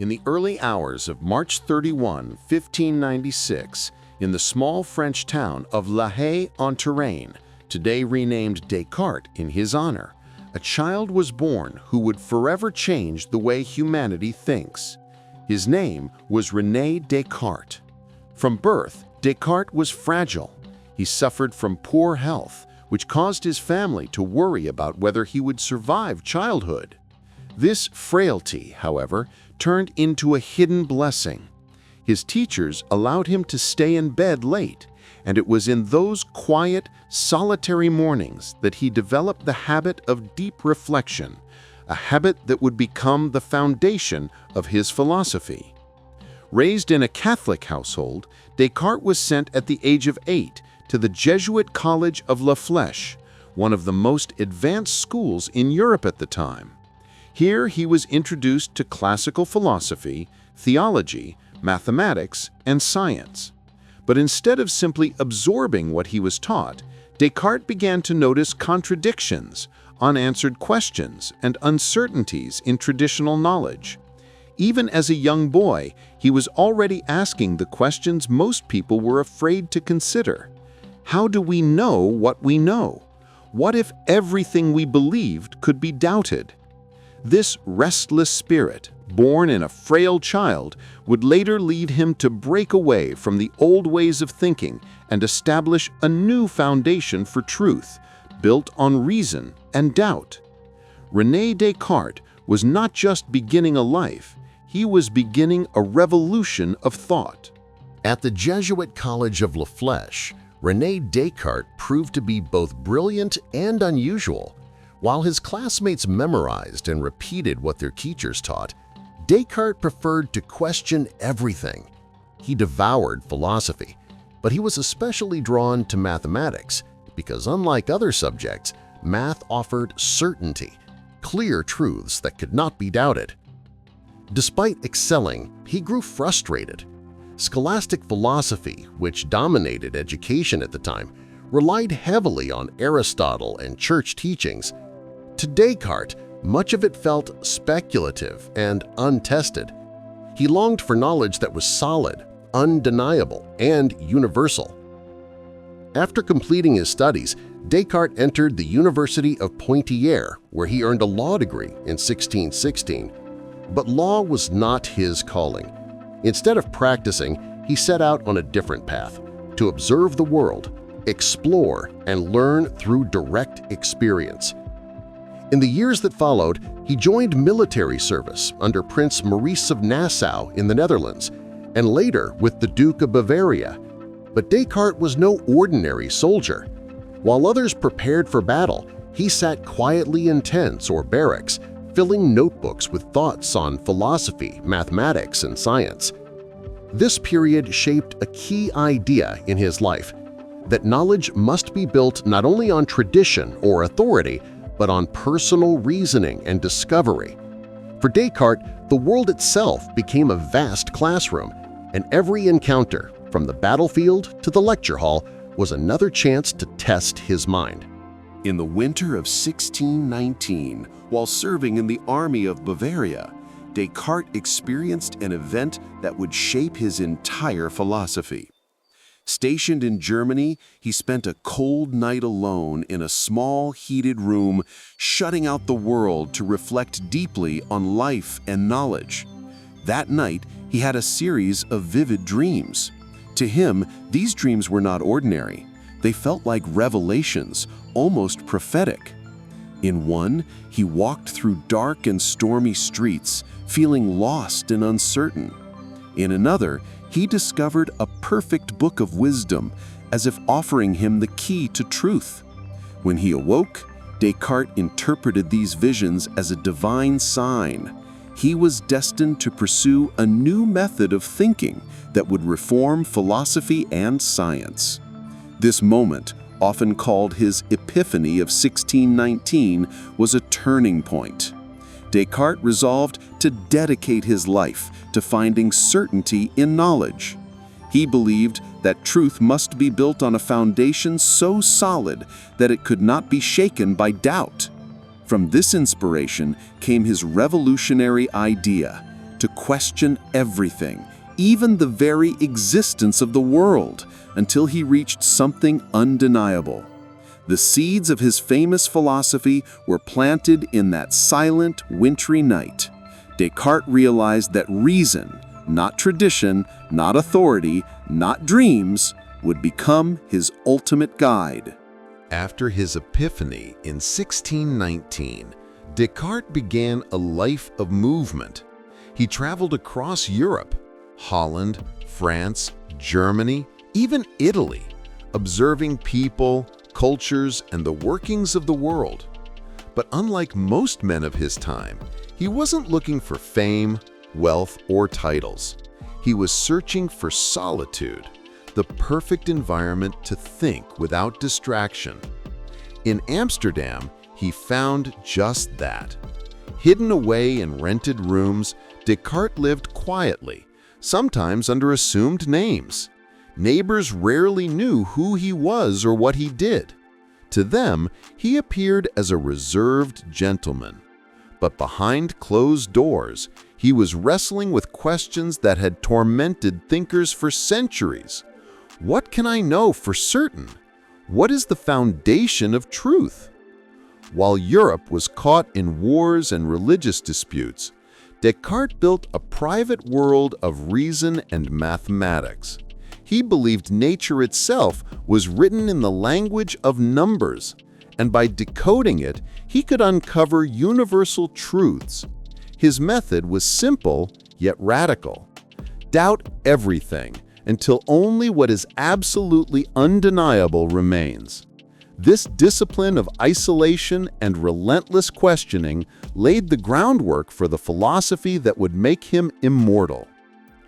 In the early hours of March 31, 1596, in the small French town of La Haye-en-Touraine, today renamed Descartes in his honor, a child was born who would forever change the way humanity thinks. His name was René Descartes. From birth, Descartes was fragile. He suffered from poor health, which caused his family to worry about whether he would survive childhood. This frailty, however, turned into a hidden blessing. His teachers allowed him to stay in bed late, and it was in those quiet, solitary mornings that he developed the habit of deep reflection, a habit that would become the foundation of his philosophy. Raised in a Catholic household, Descartes was sent at the age of 8 to the Jesuit College of La Flèche, one of the most advanced schools in Europe at the time. Here he was introduced to classical philosophy, theology, mathematics, and science. But instead of simply absorbing what he was taught, Descartes began to notice contradictions, unanswered questions, and uncertainties in traditional knowledge. Even as a young boy, he was already asking the questions most people were afraid to consider. How do we know what we know? What if everything we believed could be doubted? This restless spirit, born in a frail child, would later lead him to break away from the old ways of thinking and establish a new foundation for truth, built on reason and doubt. René Descartes was not just beginning a life, he was beginning a revolution of thought. At the Jesuit College of La Flèche, René Descartes proved to be both brilliant and unusual. While his classmates memorized and repeated what their teachers taught, Descartes preferred to question everything. He devoured philosophy, but he was especially drawn to mathematics because, unlike other subjects, math offered certainty, clear truths that could not be doubted. Despite excelling, he grew frustrated. Scholastic philosophy, which dominated education at the time, relied heavily on Aristotle and church teachings. To Descartes, much of it felt speculative and untested. He longed for knowledge that was solid, undeniable, and universal. After completing his studies, Descartes entered the University of Poitiers, where he earned a law degree in 1616. But law was not his calling. Instead of practicing, he set out on a different path – to observe the world, explore, and learn through direct experience. In the years that followed, he joined military service under Prince Maurice of Nassau in the Netherlands, and later with the Duke of Bavaria. But Descartes was no ordinary soldier. While others prepared for battle, he sat quietly in tents or barracks, filling notebooks with thoughts on philosophy, mathematics, and science. This period shaped a key idea in his life – that knowledge must be built not only on tradition or authority, but on personal reasoning and discovery. For Descartes, the world itself became a vast classroom, and every encounter, from the battlefield to the lecture hall, was another chance to test his mind. In the winter of 1619, while serving in the army of Bavaria, Descartes experienced an event that would shape his entire philosophy. Stationed in Germany, he spent a cold night alone in a small, heated room, shutting out the world to reflect deeply on life and knowledge. That night, he had a series of vivid dreams. To him, these dreams were not ordinary. They felt like revelations, almost prophetic. In one, he walked through dark and stormy streets, feeling lost and uncertain. In another, he discovered a perfect book of wisdom, as if offering him the key to truth. When he awoke, Descartes interpreted these visions as a divine sign. He was destined to pursue a new method of thinking that would reform philosophy and science. This moment, often called his Epiphany of 1619, was a turning point. Descartes resolved to dedicate his life to finding certainty in knowledge. He believed that truth must be built on a foundation so solid that it could not be shaken by doubt. From this inspiration came his revolutionary idea to question everything, even the very existence of the world, until he reached something undeniable. The seeds of his famous philosophy were planted in that silent, wintry night. Descartes realized that reason, not tradition, not authority, not dreams, would become his ultimate guide. After his epiphany in 1619, Descartes began a life of movement. He traveled across Europe, Holland, France, Germany, even Italy, observing people, cultures, and the workings of the world. But unlike most men of his time, he wasn't looking for fame, wealth, or titles. He was searching for solitude, the perfect environment to think without distraction. In Amsterdam, he found just that. Hidden away in rented rooms, Descartes lived quietly, sometimes under assumed names. Neighbors rarely knew who he was or what he did. To them, he appeared as a reserved gentleman. But behind closed doors, he was wrestling with questions that had tormented thinkers for centuries. What can I know for certain? What is the foundation of truth? While Europe was caught in wars and religious disputes, Descartes built a private world of reason and mathematics. He believed nature itself was written in the language of numbers, and by decoding it, he could uncover universal truths. His method was simple yet radical. Doubt everything until only what is absolutely undeniable remains. This discipline of isolation and relentless questioning laid the groundwork for the philosophy that would make him immortal.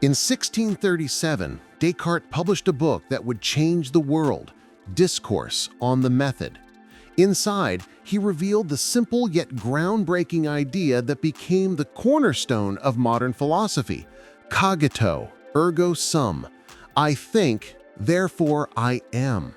In 1637, Descartes published a book that would change the world, Discourse on the Method. Inside, he revealed the simple yet groundbreaking idea that became the cornerstone of modern philosophy: cogito, ergo sum. I think, therefore I am.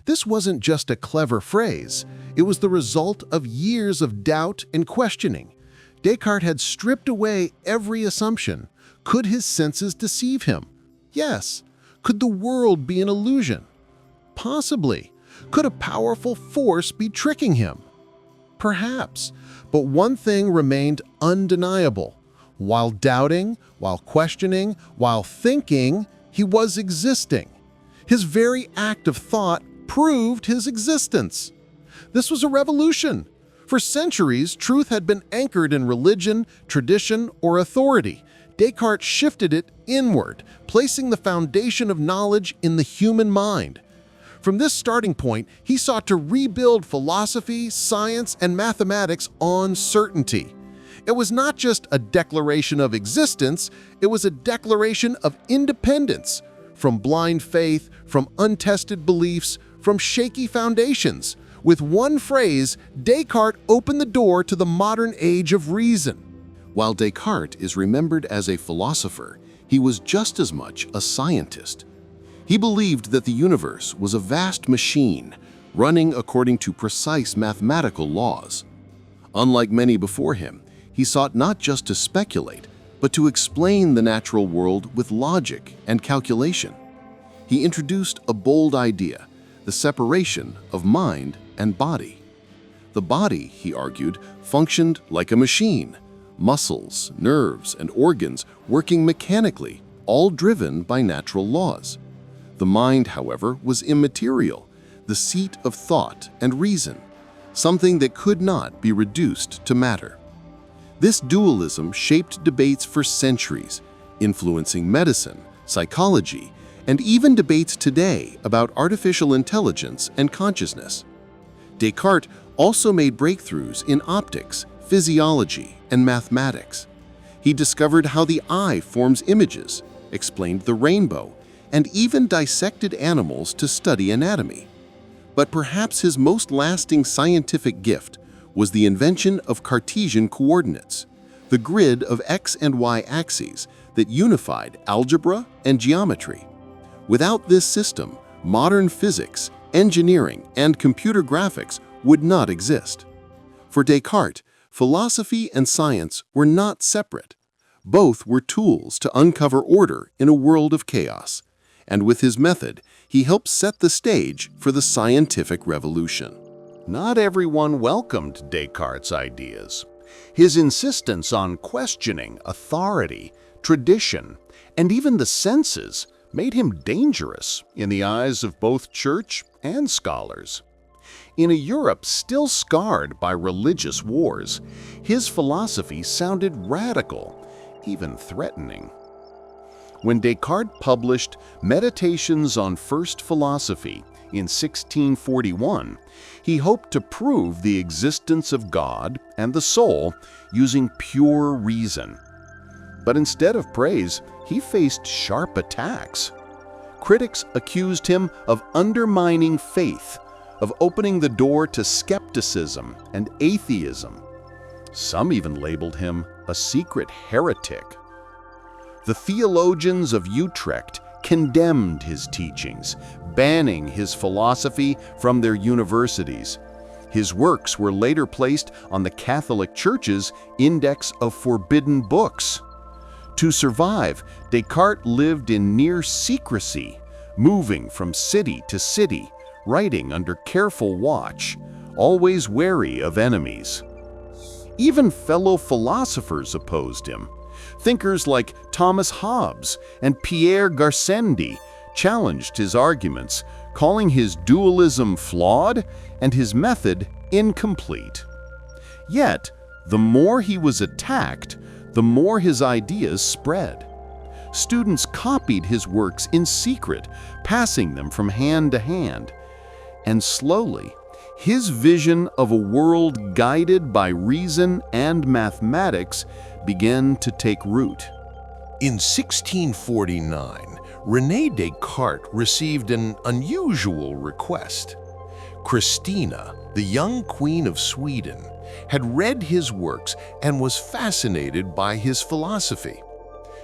This wasn't just a clever phrase. It was the result of years of doubt and questioning. Descartes had stripped away every assumption. Could his senses deceive him? Yes. Could the world be an illusion? Possibly. Could a powerful force be tricking him? Perhaps. But one thing remained undeniable. While doubting, while questioning, while thinking, he was existing. His very act of thought proved his existence. This was a revolution. For centuries, truth had been anchored in religion, tradition, or authority. Descartes shifted it inward, placing the foundation of knowledge in the human mind. From this starting point, he sought to rebuild philosophy, science, and mathematics on certainty. It was not just a declaration of existence, it was a declaration of independence. From blind faith, from untested beliefs, from shaky foundations. With one phrase, Descartes opened the door to the modern age of reason. While Descartes is remembered as a philosopher, he was just as much a scientist. He believed that the universe was a vast machine, running according to precise mathematical laws. Unlike many before him, he sought not just to speculate, but to explain the natural world with logic and calculation. He introduced a bold idea: the separation of mind and body. The body, he argued, functioned like a machine, muscles, nerves, and organs working mechanically, all driven by natural laws. The mind, however, was immaterial, the seat of thought and reason, something that could not be reduced to matter. This dualism shaped debates for centuries, influencing medicine, psychology, and even debates today about artificial intelligence and consciousness. Descartes also made breakthroughs in optics, physiology, and mathematics. He discovered how the eye forms images, explained the rainbow, and even dissected animals to study anatomy. But perhaps his most lasting scientific gift was the invention of Cartesian coordinates, the grid of x and y axes that unified algebra and geometry. Without this system, modern physics, engineering, and computer graphics would not exist. For Descartes, philosophy and science were not separate, Both were tools to uncover order in a world of chaos, and with his method, he helped set the stage for the scientific revolution. Not everyone welcomed Descartes' ideas. His insistence on questioning authority, tradition, and even the senses made him dangerous in the eyes of both church and scholars. In a Europe still scarred by religious wars, his philosophy sounded radical, even threatening. When Descartes published Meditations on First Philosophy in 1641, he hoped to prove the existence of God and the soul using pure reason. But instead of praise, he faced sharp attacks. Critics accused him of undermining faith, of opening the door to skepticism and atheism. Some even labeled him a secret heretic. The theologians of Utrecht condemned his teachings, banning his philosophy from their universities. His works were later placed on the Catholic Church's Index of Forbidden Books. To survive, Descartes lived in near secrecy, moving from city to city, writing under careful watch, always wary of enemies. Even fellow philosophers opposed him. Thinkers like Thomas Hobbes and Pierre Gassendi challenged his arguments, calling his dualism flawed and his method incomplete. Yet, the more he was attacked, the more his ideas spread. Students copied his works in secret, passing them from hand to hand. And slowly, his vision of a world guided by reason and mathematics began to take root. In 1649, René Descartes received an unusual request. Christina, the young Queen of Sweden, had read his works and was fascinated by his philosophy.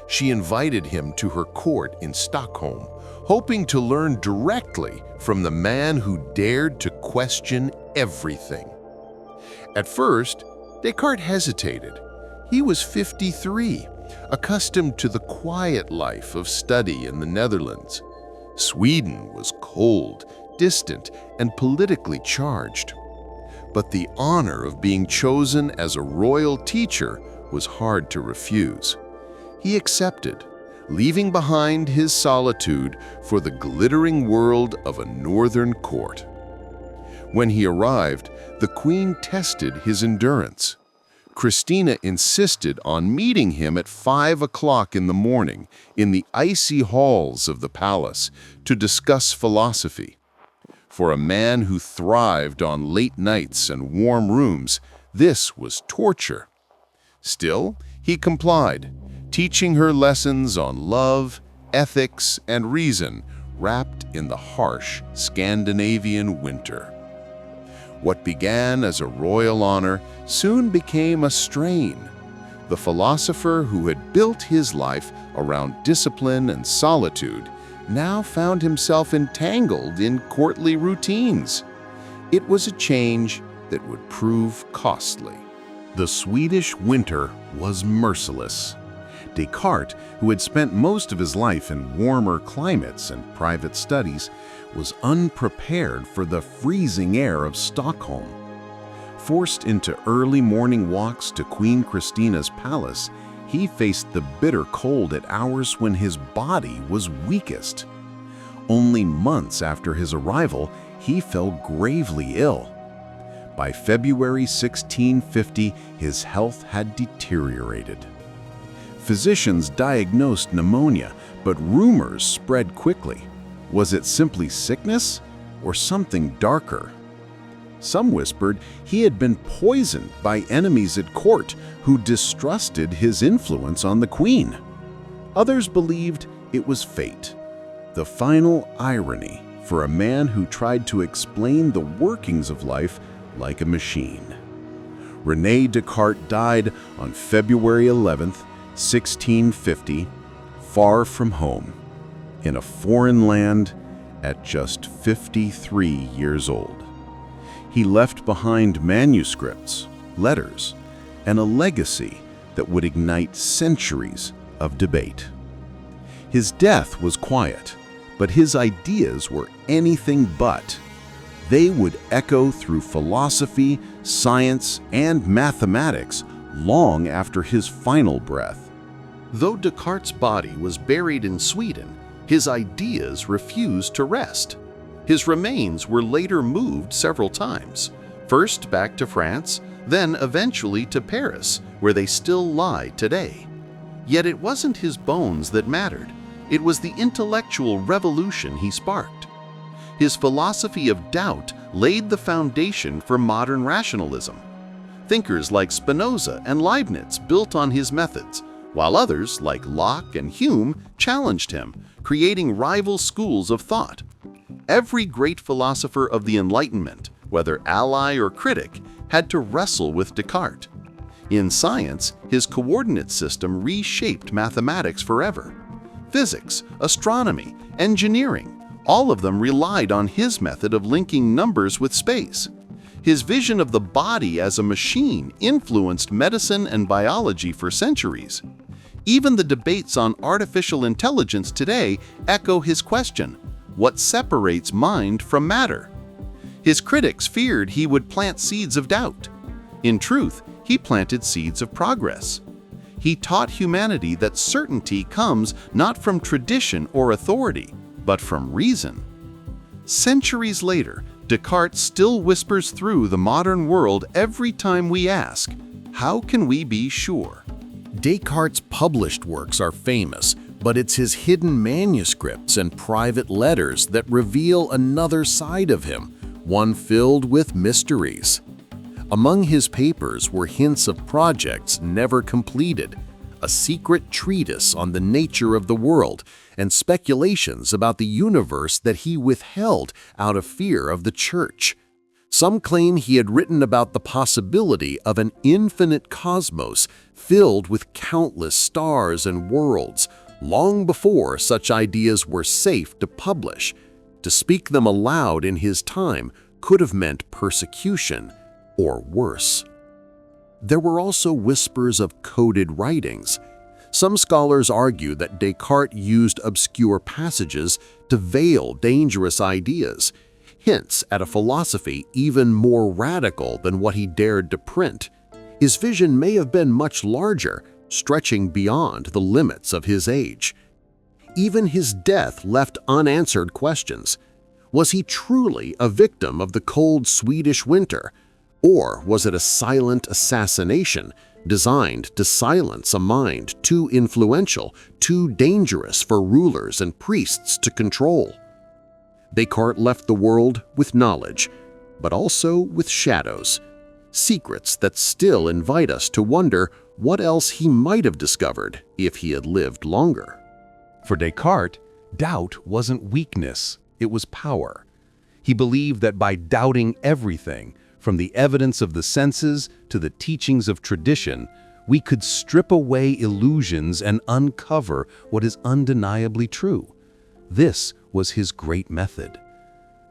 She invited him to her court in Stockholm, hoping to learn directly from the man who dared to question everything. At first, Descartes hesitated. He was 53, accustomed to the quiet life of study in the Netherlands. Sweden was cold, distant, and politically charged. But the honor of being chosen as a royal teacher was hard to refuse. He accepted, leaving behind his solitude for the glittering world of a northern court. When he arrived, the queen tested his endurance. Christina insisted on meeting him at 5 o'clock in the morning in the icy halls of the palace to discuss philosophy. For a man who thrived on late nights and warm rooms, this was torture. Still, he complied, teaching her lessons on love, ethics, and reason wrapped in the harsh Scandinavian winter. What began as a royal honor soon became a strain. The philosopher who had built his life around discipline and solitude now found himself entangled in courtly routines. It was a change that would prove costly. The Swedish winter was merciless. Descartes, who had spent most of his life in warmer climates and private studies, was unprepared for the freezing air of Stockholm. Forced into early morning walks to Queen Christina's palace, he faced the bitter cold at hours when his body was weakest. Only months after his arrival, he fell gravely ill. By February 1650, his health had deteriorated. Physicians diagnosed pneumonia, but rumors spread quickly. Was it simply sickness or something darker? Some whispered he had been poisoned by enemies at court who distrusted his influence on the queen. Others believed it was fate, the final irony for a man who tried to explain the workings of life like a machine. René Descartes died on February 11th, 1650, far from home, in a foreign land at just 53 years old. He left behind manuscripts, letters, and a legacy that would ignite centuries of debate. His death was quiet, but his ideas were anything but. They would echo through philosophy, science, and mathematics long after his final breath. Though Descartes' body was buried in Sweden, his ideas refused to rest. His remains were later moved several times, first back to France, then eventually to Paris, where they still lie today. Yet it wasn't his bones that mattered. It was the intellectual revolution he sparked. His philosophy of doubt laid the foundation for modern rationalism. Thinkers like Spinoza and Leibniz built on his methods, while others like Locke and Hume challenged him, creating rival schools of thought. Every great philosopher of the Enlightenment, whether ally or critic, had to wrestle with Descartes. In science, his coordinate system reshaped mathematics forever. Physics, astronomy, engineering, all of them relied on his method of linking numbers with space. His vision of the body as a machine influenced medicine and biology for centuries. Even the debates on artificial intelligence today echo his question: what separates mind from matter? His critics feared he would plant seeds of doubt. In truth, he planted seeds of progress. He taught humanity that certainty comes not from tradition or authority, but from reason. Centuries later, Descartes still whispers through the modern world every time we ask, how can we be sure? Descartes' published works are famous, but it's his hidden manuscripts and private letters that reveal another side of him, one filled with mysteries. Among his papers were hints of projects never completed, a secret treatise on the nature of the world, and speculations about the universe that he withheld out of fear of the Church. Some claim he had written about the possibility of an infinite cosmos filled with countless stars and worlds, long before such ideas were safe to publish. To speak them aloud in his time could have meant persecution, or worse. There were also whispers of coded writings. Some scholars argue that Descartes used obscure passages to veil dangerous ideas, hints at a philosophy even more radical than what he dared to print. His vision may have been much larger, stretching beyond the limits of his age. Even his death left unanswered questions. Was he truly a victim of the cold Swedish winter? Or was it a silent assassination designed to silence a mind too influential, too dangerous for rulers and priests to control? Descartes left the world with knowledge, but also with shadows, secrets that still invite us to wonder what else he might have discovered if he had lived longer. For Descartes, doubt wasn't weakness, it was power. He believed that by doubting everything, from the evidence of the senses to the teachings of tradition, we could strip away illusions and uncover what is undeniably true. This was his great method.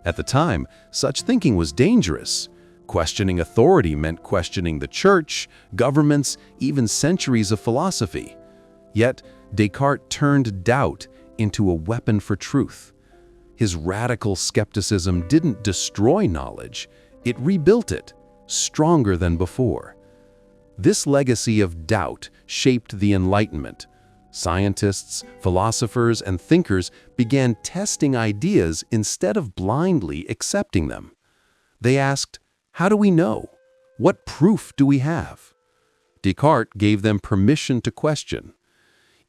At the time, such thinking was dangerous. Questioning authority meant questioning the church, governments, even centuries of philosophy. Yet, Descartes turned doubt into a weapon for truth. His radical skepticism didn't destroy knowledge, it rebuilt it, stronger than before. This legacy of doubt shaped the Enlightenment. Scientists, philosophers, and thinkers began testing ideas instead of blindly accepting them. They asked, how do we know? What proof do we have? Descartes gave them permission to question.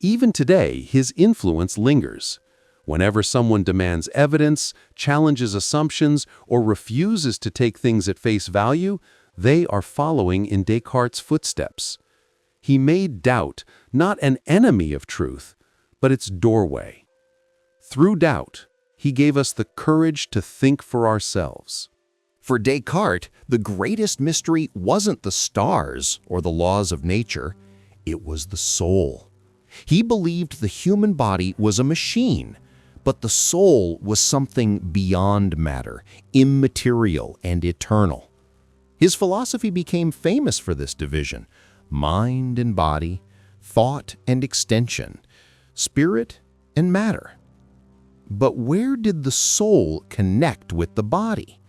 Even today, his influence lingers. Whenever someone demands evidence, challenges assumptions, or refuses to take things at face value, they are following in Descartes' footsteps. He made doubt not an enemy of truth, but its doorway. Through doubt, he gave us the courage to think for ourselves. For Descartes, the greatest mystery wasn't the stars or the laws of nature, it was the soul. He believed the human body was a machine, but the soul was something beyond matter, immaterial and eternal. His philosophy became famous for this division. mind and body, thought and extension, spirit and matter. But where did the soul connect with the body?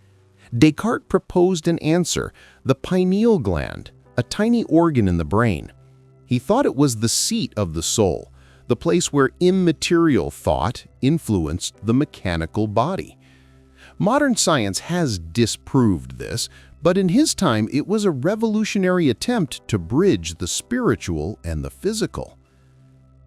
Descartes proposed an answer: the pineal gland, a tiny organ in the brain. He thought it was the seat of the soul, the place where immaterial thought influenced the mechanical body. Modern science has disproved this, but in his time it was a revolutionary attempt to bridge the spiritual and the physical.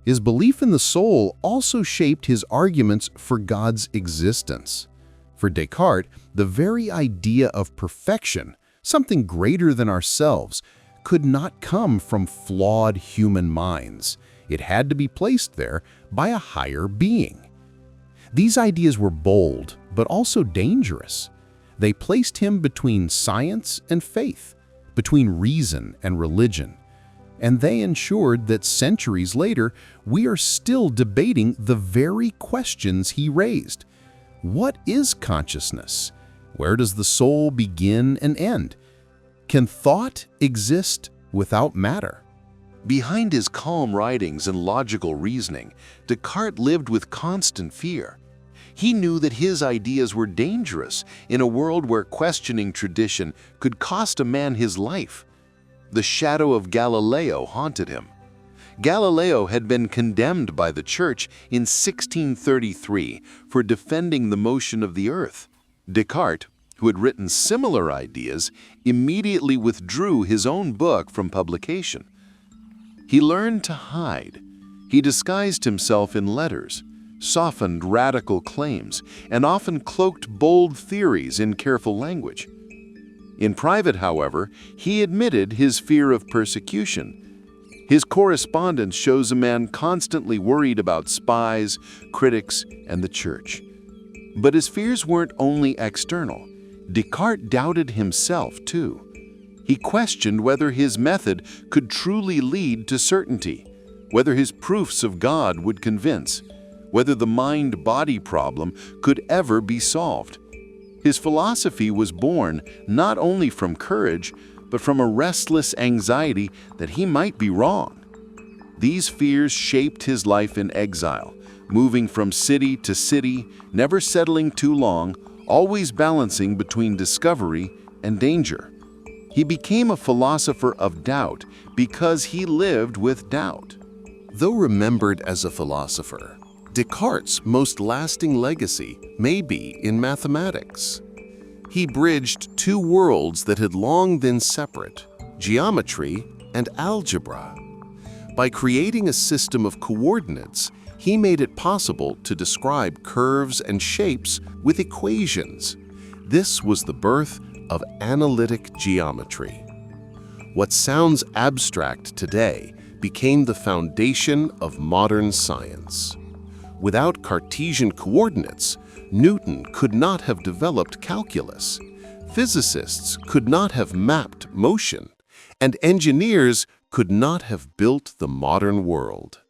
His belief in the soul also shaped his arguments for God's existence. For Descartes, the very idea of perfection, something greater than ourselves, could not come from flawed human minds. It had to be placed there by a higher being. These ideas were bold, but also dangerous. They placed him between science and faith, between reason and religion. And they ensured that centuries later, we are still debating the very questions he raised. What is consciousness? Where does the soul begin and end? Can thought exist without matter? Behind his calm writings and logical reasoning, Descartes lived with constant fear. He knew that his ideas were dangerous in a world where questioning tradition could cost a man his life. The shadow of Galileo haunted him. Galileo had been condemned by the Church in 1633 for defending the motion of the Earth. Descartes, who had written similar ideas, immediately withdrew his own book from publication. He learned to hide. He disguised himself in letters, softened radical claims, and often cloaked bold theories in careful language. In private, however, he admitted his fear of persecution. His correspondence shows a man constantly worried about spies, critics, and the Church. But his fears weren't only external. Descartes doubted himself, too. He questioned whether his method could truly lead to certainty, whether his proofs of God would convince, whether the mind-body problem could ever be solved. His philosophy was born not only from courage, but from a restless anxiety that he might be wrong. These fears shaped his life in exile, moving from city to city, never settling too long, always balancing between discovery and danger. He became a philosopher of doubt because he lived with doubt. Though remembered as a philosopher, Descartes' most lasting legacy may be in mathematics. He bridged two worlds that had long been separate, geometry and algebra. By creating a system of coordinates, he made it possible to describe curves and shapes with equations. This was the birth of analytic geometry. What sounds abstract today became the foundation of modern science. Without Cartesian coordinates, Newton could not have developed calculus, physicists could not have mapped motion, and engineers could not have built the modern world.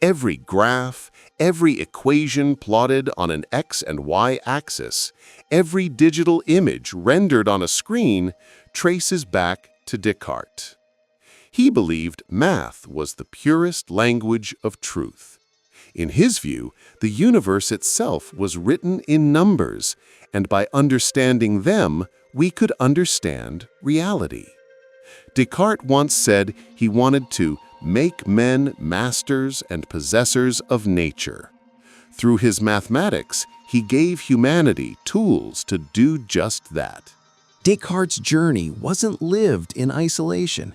Every graph, every equation plotted on an x and y axis, every digital image rendered on a screen traces back to Descartes. He believed math was the purest language of truth. In his view, the universe itself was written in numbers, and by understanding them, we could understand reality. Descartes once said he wanted to make men masters and possessors of nature. Through his mathematics, he gave humanity tools to do just that. Descartes' journey wasn't lived in isolation.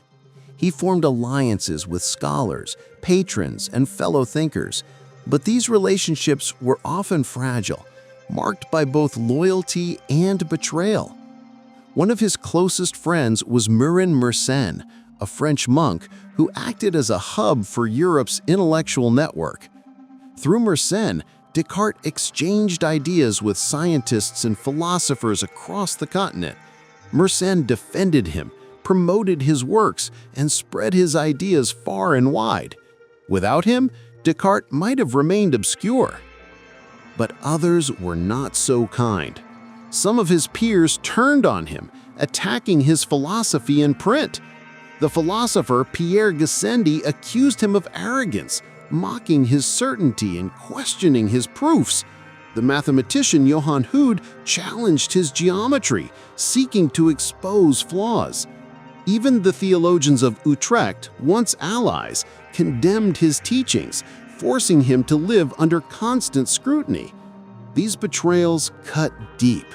He formed alliances with scholars, patrons, and fellow thinkers, but these relationships were often fragile, marked by both loyalty and betrayal. One of his closest friends was Mersenne, a French monk who acted as a hub for Europe's intellectual network. Through Mersenne, Descartes exchanged ideas with scientists and philosophers across the continent. Mersenne defended him, promoted his works, and spread his ideas far and wide. Without him, Descartes might have remained obscure. But others were not so kind. Some of his peers turned on him, attacking his philosophy in print. The philosopher Pierre Gassendi accused him of arrogance, mocking his certainty and questioning his proofs. The mathematician Johann Hude challenged his geometry, seeking to expose flaws. Even the theologians of Utrecht, once allies, condemned his teachings, forcing him to live under constant scrutiny. These betrayals cut deep.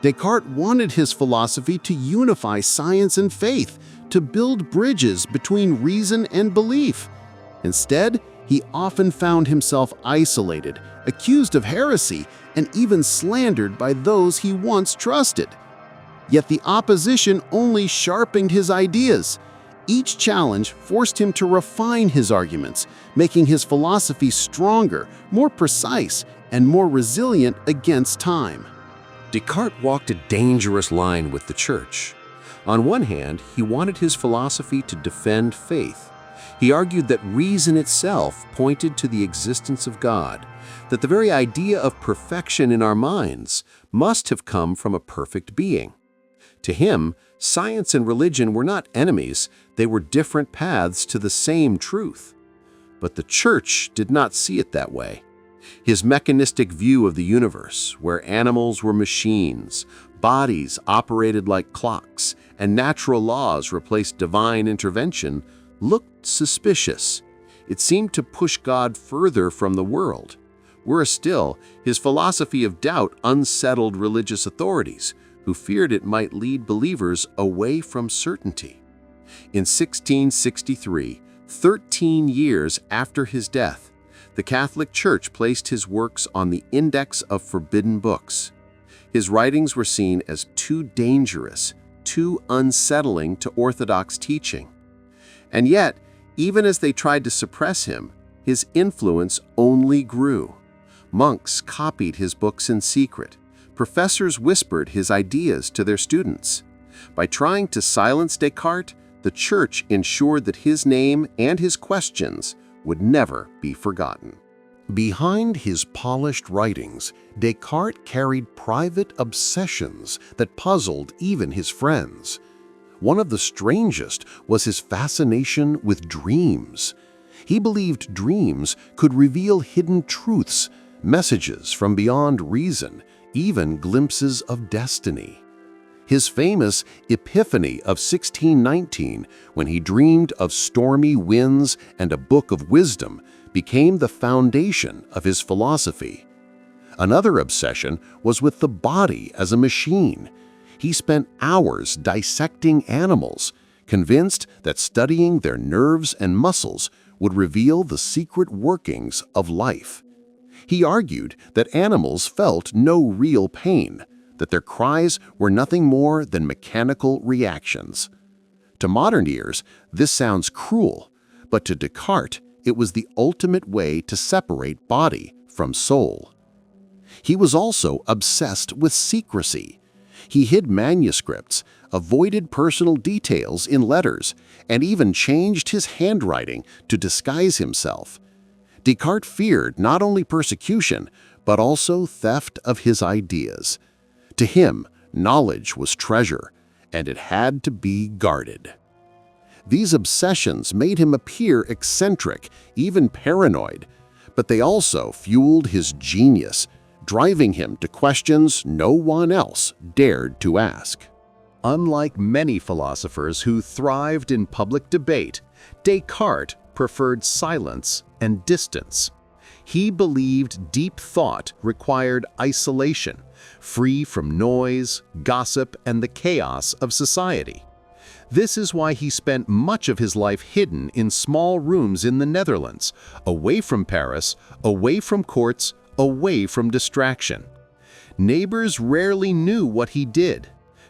Descartes wanted his philosophy to unify science and faith, to build bridges between reason and belief. Instead, he often found himself isolated, accused of heresy, and even slandered by those he once trusted. Yet the opposition only sharpened his ideas. Each challenge forced him to refine his arguments, making his philosophy stronger, more precise, and more resilient against time. Descartes walked a dangerous line with the Church. On one hand, he wanted his philosophy to defend faith. He argued that reason itself pointed to the existence of God, that the very idea of perfection in our minds must have come from a perfect being. To him, science and religion were not enemies, they were different paths to the same truth. But the Church did not see it that way. His mechanistic view of the universe, where animals were machines, bodies operated like clocks, and natural laws replaced divine intervention, looked suspicious. It seemed to push God further from the world. Worse still, his philosophy of doubt unsettled religious authorities, who feared it might lead believers away from certainty. In 1663, 13 years after his death, the Catholic Church placed his works on the Index of Forbidden Books. His writings were seen as too dangerous, too unsettling to orthodox teaching. And yet, even as they tried to suppress him, his influence only grew. Monks copied his books in secret. Professors whispered his ideas to their students. By trying to silence Descartes, the Church ensured that his name and his questions would never be forgotten. Behind his polished writings, Descartes carried private obsessions that puzzled even his friends. One of the strangest was his fascination with dreams. He believed dreams could reveal hidden truths, messages from beyond reason, even glimpses of destiny. His famous Epiphany of 1619, when he dreamed of stormy winds and a book of wisdom, became the foundation of his philosophy. Another obsession was with the body as a machine. He spent hours dissecting animals, convinced that studying their nerves and muscles would reveal the secret workings of life. He argued that animals felt no real pain, that their cries were nothing more than mechanical reactions. To modern ears, this sounds cruel, but to Descartes, it was the ultimate way to separate body from soul. He was also obsessed with secrecy. He hid manuscripts, avoided personal details in letters, and even changed his handwriting to disguise himself. Descartes feared not only persecution, but also theft of his ideas. To him, knowledge was treasure, and it had to be guarded. These obsessions made him appear eccentric, even paranoid, but they also fueled his genius, driving him to questions no one else dared to ask. Unlike many philosophers who thrived in public debate, Descartes preferred silence and distance. He believed deep thought required isolation, free from noise, gossip, and the chaos of society. This is why he spent much of his life hidden in small rooms in the Netherlands, away from Paris, away from courts, away from distraction. Neighbors rarely knew what he did.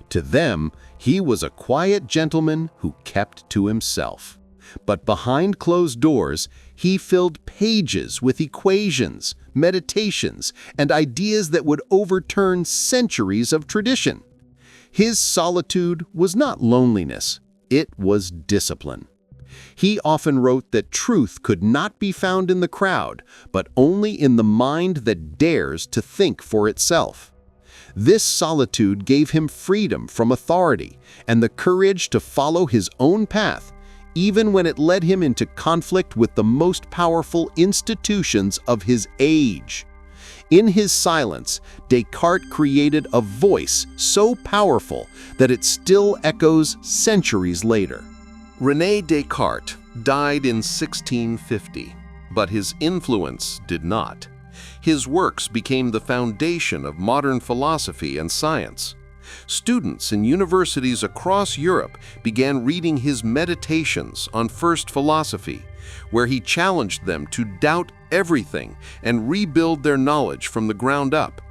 To them, he was a quiet gentleman who kept to himself. But behind closed doors, he filled pages with equations, meditations, and ideas that would overturn centuries of tradition. His solitude was not loneliness, it was discipline. He often wrote that truth could not be found in the crowd, but only in the mind that dares to think for itself. This solitude gave him freedom from authority and the courage to follow his own path, even when it led him into conflict with the most powerful institutions of his age. In his silence, Descartes created a voice so powerful that it still echoes centuries later. René Descartes died in 1650, but his influence did not. His works became the foundation of modern philosophy and science. Students in universities across Europe began reading his Meditations on First Philosophy, where he challenged them to doubt everything and rebuild their knowledge from the ground up.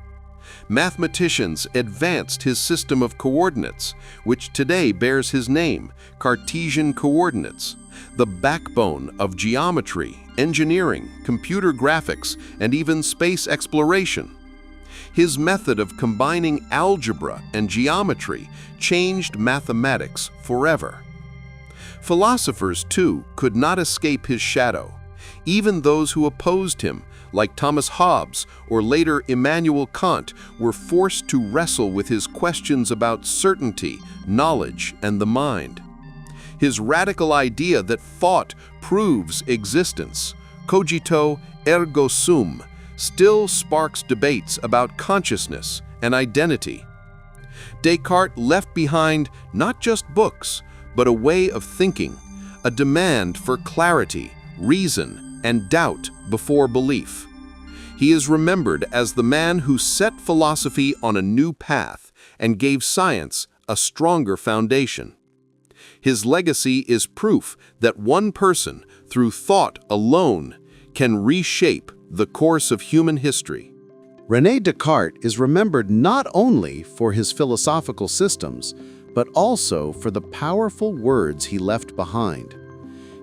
Mathematicians advanced his system of coordinates, which today bears his name, Cartesian coordinates, the backbone of geometry, engineering, computer graphics, and even space exploration. His method of combining algebra and geometry changed mathematics forever. Philosophers, too, could not escape his shadow. Even those who opposed him, like Thomas Hobbes or later Immanuel Kant, were forced to wrestle with his questions about certainty, knowledge, and the mind. His radical idea that thought proves existence, cogito ergo sum, still sparks debates about consciousness and identity. Descartes left behind not just books, but a way of thinking, a demand for clarity, reason, and doubt before belief. He is remembered as the man who set philosophy on a new path and gave science a stronger foundation. His legacy is proof that one person, through thought alone, can reshape the course of human history. René Descartes is remembered not only for his philosophical systems, but also for the powerful words he left behind.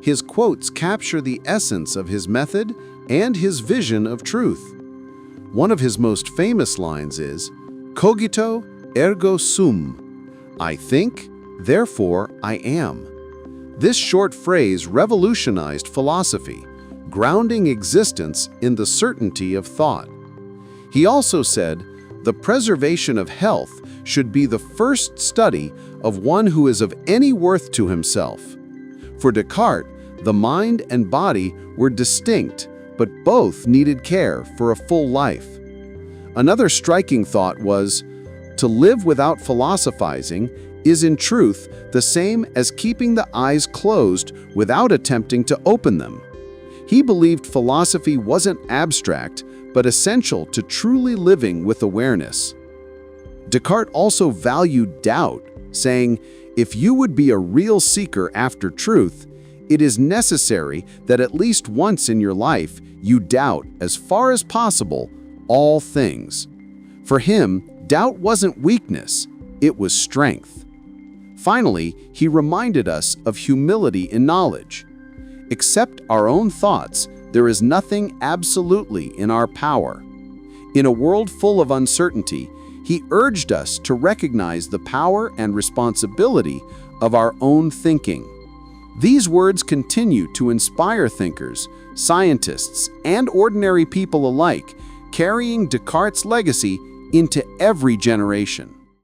His quotes capture the essence of his method and his vision of truth. One of his most famous lines is, "Cogito ergo sum," I think, therefore I am. This short phrase revolutionized philosophy, grounding existence in the certainty of thought. He also said, "The preservation of health should be the first study of one who is of any worth to himself." For Descartes, the mind and body were distinct, but both needed care for a full life. Another striking thought was, "To live without philosophizing is in truth the same as keeping the eyes closed without attempting to open them." He believed philosophy wasn't abstract, but essential to truly living with awareness. Descartes also valued doubt, saying, "If you would be a real seeker after truth, it is necessary that at least once in your life you doubt, as far as possible, all things." For him, doubt wasn't weakness, it was strength. Finally, he reminded us of humility in knowledge. Except our own thoughts, there is nothing absolutely in our power. In a world full of uncertainty, he urged us to recognize the power and responsibility of our own thinking. These words continue to inspire thinkers, scientists, and ordinary people alike, carrying Descartes' legacy into every generation.